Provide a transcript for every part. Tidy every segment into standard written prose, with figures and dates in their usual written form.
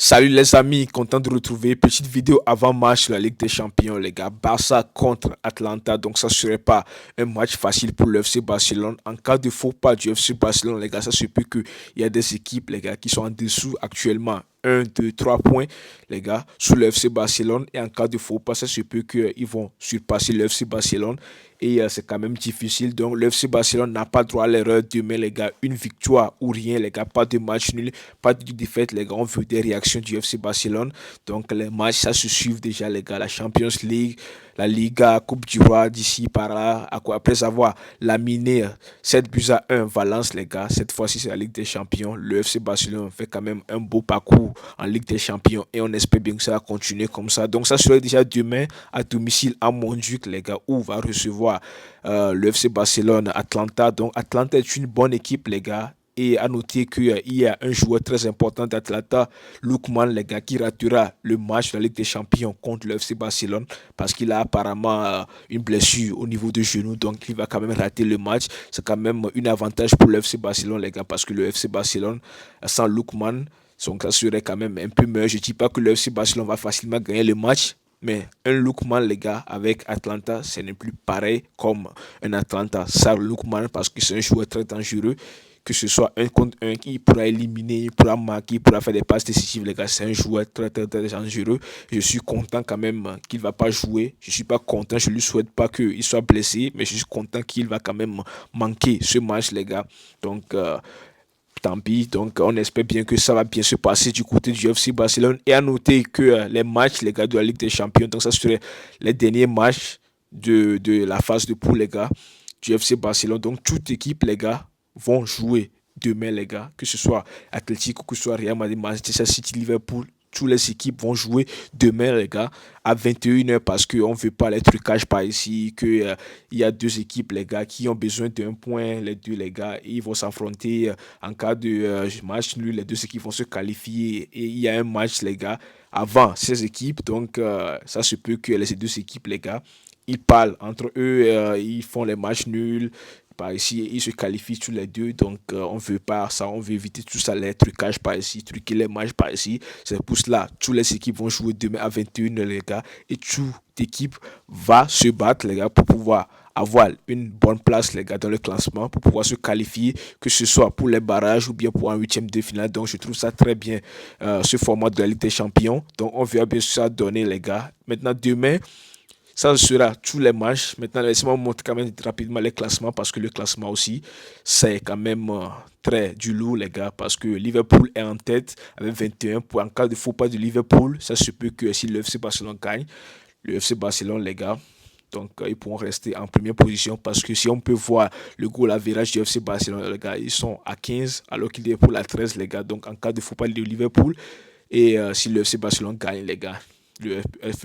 Salut les amis, content de retrouver. Petite vidéo avant match de la Ligue des Champions, les gars. Barça contre Atlanta, donc ça serait pas un match facile pour le FC Barcelone. En cas de faux pas du FC Barcelone, les gars, ça se peut qu'il y a des équipes, les gars, qui sont en dessous actuellement. Un, 2, 3 points, les gars, sous le FC Barcelone. Et en cas de faux pas, ça se peut qu'ils vont surpasser le FC Barcelone. Et c'est quand même difficile. Donc, le FC Barcelone n'a pas droit à l'erreur demain, les gars. Une victoire ou rien, les gars. Pas de match nul, pas de défaite, les gars. On veut des réactions du FC Barcelone. Donc, les matchs, ça se suit déjà, les gars. La Champions League, la Liga, Coupe du Roi, d'ici, par là. Après avoir laminé 7 buts à 1 Valence, les gars. Cette fois-ci, c'est la Ligue des Champions. Le FC Barcelone fait quand même un beau parcours en Ligue des Champions. Et on espère bien que ça va continuer comme ça. Donc, ça serait déjà demain à domicile à Montjuic, les gars, où on va recevoir le FC Barcelone, Atlanta. Donc, Atlanta est une bonne équipe, les gars. Et à noter qu'il y a un joueur très important d'Atlanta, Lookman, les gars, qui ratera le match de la Ligue des Champions contre le FC Barcelone parce qu'il a apparemment une blessure au niveau du genou. Donc, il va quand même rater le match. C'est quand même un avantage pour le FC Barcelone, les gars, parce que le FC Barcelone, sans Lookman, donc ça serait quand même un peu meilleur. Je ne dis pas que le FC Barcelone va facilement gagner le match, mais un Lookman, les gars, avec Atlanta, ce n'est plus pareil comme un Atlanta. Ça, Lookman, parce que c'est un joueur très dangereux, que ce soit un contre un qui pourra éliminer, il pourra marquer, il pourra faire des passes décisives, les gars. C'est un joueur très, très, très dangereux. Je suis content quand même qu'il ne va pas jouer. Je ne suis pas content, je ne lui souhaite pas qu'il soit blessé, mais je suis content qu'il va quand même manquer ce match, les gars. Donc, tant pis, donc on espère bien que ça va bien se passer du côté du FC Barcelone. Et à noter que les matchs, les gars, de la Ligue des Champions, donc ça serait les derniers matchs de la phase de poule, les gars, du FC Barcelone. Donc toute équipe, les gars, vont jouer demain, les gars, que ce soit Atlético, que ce soit Real Madrid, Manchester City, Liverpool. Toutes les équipes vont jouer demain, les gars, à 21 h parce qu'on ne veut pas les trucages par ici, qu'il y a deux équipes, les gars, qui ont besoin d'un point, les deux, les gars, et ils vont s'affronter en cas de match nul, les deux équipes vont se qualifier et il y a un match, les gars, avant ces équipes, donc ça se peut que les deux équipes, les gars, ils parlent entre eux, ils font les matchs nuls, par ici, ils se qualifient tous les deux, donc on ne veut pas ça, on veut éviter tout ça, les trucages par ici, truquer les matchs par ici. C'est pour cela, toutes les équipes vont jouer demain à 21 h, les gars, et toute équipe va se battre, les gars, pour pouvoir avoir une bonne place, les gars, dans le classement, pour pouvoir se qualifier, que ce soit pour les barrages ou bien pour un huitième de finale. Donc, je trouve ça très bien, ce format de la Ligue des Champions. Donc, on verra bien ça donner, les gars. Maintenant, demain, ça sera tous les matchs. Maintenant, laissez-moi vous montrer quand même rapidement les classements parce que le classement aussi, c'est quand même très du lourd, les gars. Parce que Liverpool est en tête avec 21 points. En cas de faux pas de Liverpool, ça se peut que si le FC Barcelone gagne, le FC Barcelone, les gars, donc, ils pourront rester en première position parce que si on peut voir le goal average du FC Barcelone, les gars, ils sont à 15 alors qu'il est pour la 13, les gars. Donc, en cas de faux pas de Liverpool, et si le FC Barcelone gagne, les gars, le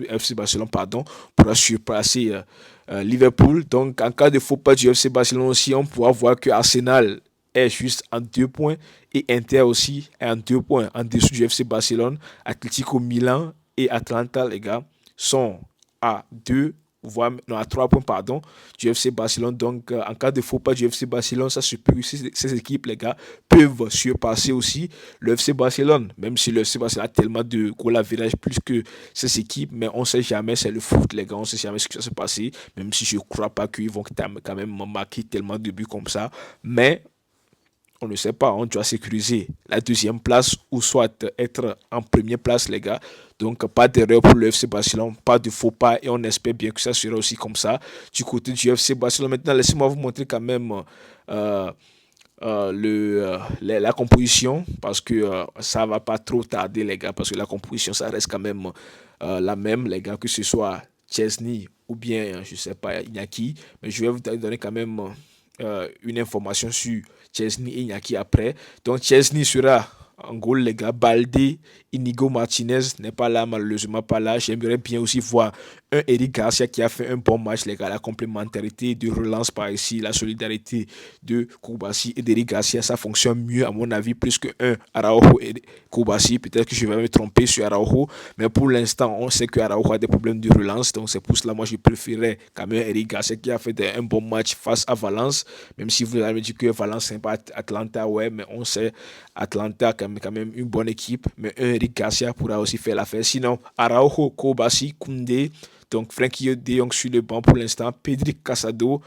FC Barcelone, pardon, pourra surpasser Liverpool. Donc, en cas de faux pas du FC Barcelone aussi, on pourra voir que Arsenal est juste en 2 points et Inter aussi est en 2 points en dessous du FC Barcelone. Atlético Milan et Atlanta, les gars, sont à 2 voire non, à 3 points pardon, du FC Barcelone. Donc, en cas de faux pas du FC Barcelone, ça se peut que ces équipes, les gars, peuvent surpasser aussi le FC Barcelone. Même si le FC Barcelone a tellement de goal average plus que ces équipes, mais on ne sait jamais, c'est le foot, les gars, on ne sait jamais ce qui va se passer. Même si je ne crois pas qu'ils vont quand même marquer tellement de buts comme ça. Mais on ne sait pas, on doit sécuriser la deuxième place ou soit être en première place, les gars. Donc, pas d'erreur pour le FC Barcelone, pas de faux pas et on espère bien que ça sera aussi comme ça du côté du FC Barcelone. Maintenant, laissez-moi vous montrer quand même la composition parce que ça va pas trop tarder, les gars, parce que la composition, ça reste quand même la même, les gars, que ce soit Chesney ou bien, je sais pas, Iñaki. Mais je vais vous donner quand même une information sur Chesney et Iñaki après. Donc Chesney sera en goal, les gars. Balde, Inigo Martinez n'est pas là, malheureusement pas là. J'aimerais bien aussi voir un Eric Garcia qui a fait un bon match, les gars. La complémentarité de relance par ici, la solidarité de Koubassi et d'Eric Garcia, ça fonctionne mieux, à mon avis, plus qu'un Araujo et Koubassi. Peut-être que je vais me tromper sur Araujo, mais pour l'instant, on sait que Araujo a des problèmes de relance. Donc, c'est pour cela, moi, je préférais quand même Eric Garcia qui a fait un bon match face à Valence. Même si vous allez me dire que Valence, c'est pas Atlanta, ouais, mais on sait Atlanta quand même une bonne équipe. Mais un Eric Garcia pourra aussi faire l'affaire. Sinon, Araujo, Koubassi, Koundé. Donc, Frankie de Jong sur le banc pour l'instant. Pedri Casado.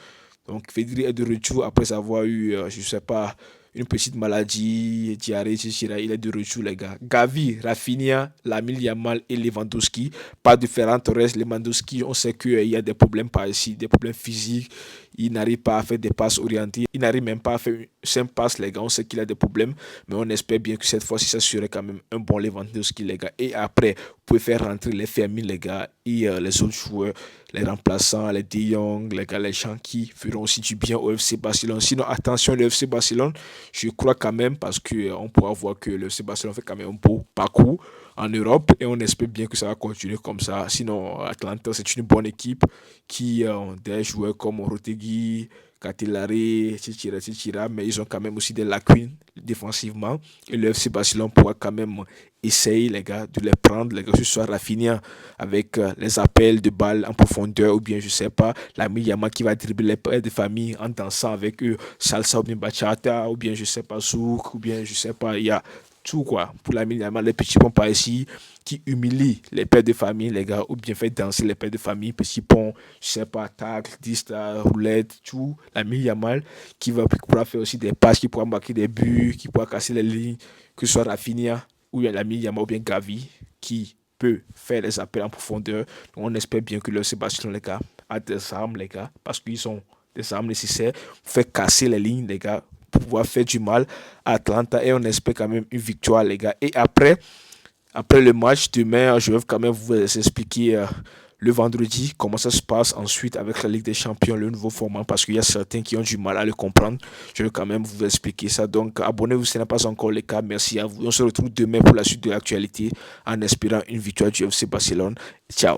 Donc, Pedri est de retour après avoir eu, je ne sais pas, une petite maladie, diarrhée, etc. Il est de retour, les gars. Gavi, Rafinha, Lamine Yamal et Lewandowski. Pas de Ferran Torres. Lewandowski, on sait qu'il y a des problèmes par ici, des problèmes physiques. Il n'arrive pas à faire des passes orientées. Il n'arrive même pas à faire une simple passe, les gars. On sait qu'il a des problèmes. Mais on espère bien que cette fois-ci, ça serait quand même un bon Lewandowski, les gars. Et après, vous pouvez faire rentrer les Fermi, les gars, et les autres joueurs, les remplaçants, les De Jong, les gars, les gens qui feront aussi du bien au FC Barcelone. Sinon, attention, le FC Barcelone, je crois quand même, parce qu'on pourra voir que le FC Barcelone fait quand même un beau parcours en Europe et on espère bien que ça va continuer comme ça. Sinon, Atlanta, c'est une bonne équipe qui ont des joueurs comme Rotegui, Catelare, etc., mais ils ont quand même aussi des lacunes défensivement. Et le FC Barcelone pourra quand même essayer, les gars, de les prendre, les gars, que ce soit Rafinha avec les appels de balles en profondeur, ou bien, je sais pas, la Yamal qui va dribbler les pères de famille en dansant avec eux, salsa ou bien bachata, ou bien, je sais pas, souk, ou bien, je sais pas, il y a tout quoi. Pour la Yamal, les petits ponts par ici qui humilient les pères de famille, les gars, ou bien fait danser les pères de famille, petits ponts, je sais pas, tacle, disque, roulette, tout. La Yamal qui pourra faire aussi des passes, qui pourra marquer des buts, qui pourra casser les lignes, que ce soit Rafinha, ou bien la Yamal, ou bien Gavi, qui peut faire les appels en profondeur. Donc, on espère bien que le Sébastien, les gars, a des armes, les gars, parce qu'ils ont des armes nécessaires pour faire casser les lignes, les gars, pour pouvoir faire du mal à Atlanta. Et on espère quand même une victoire, les gars. Et après le match, demain, je vais quand même vous expliquer le vendredi comment ça se passe ensuite avec la Ligue des Champions, le nouveau format, parce qu'il y a certains qui ont du mal à le comprendre. Je vais quand même vous expliquer ça. Donc, abonnez-vous si ce n'est pas encore le cas. Merci à vous. On se retrouve demain pour la suite de l'actualité en espérant une victoire du FC Barcelone. Ciao.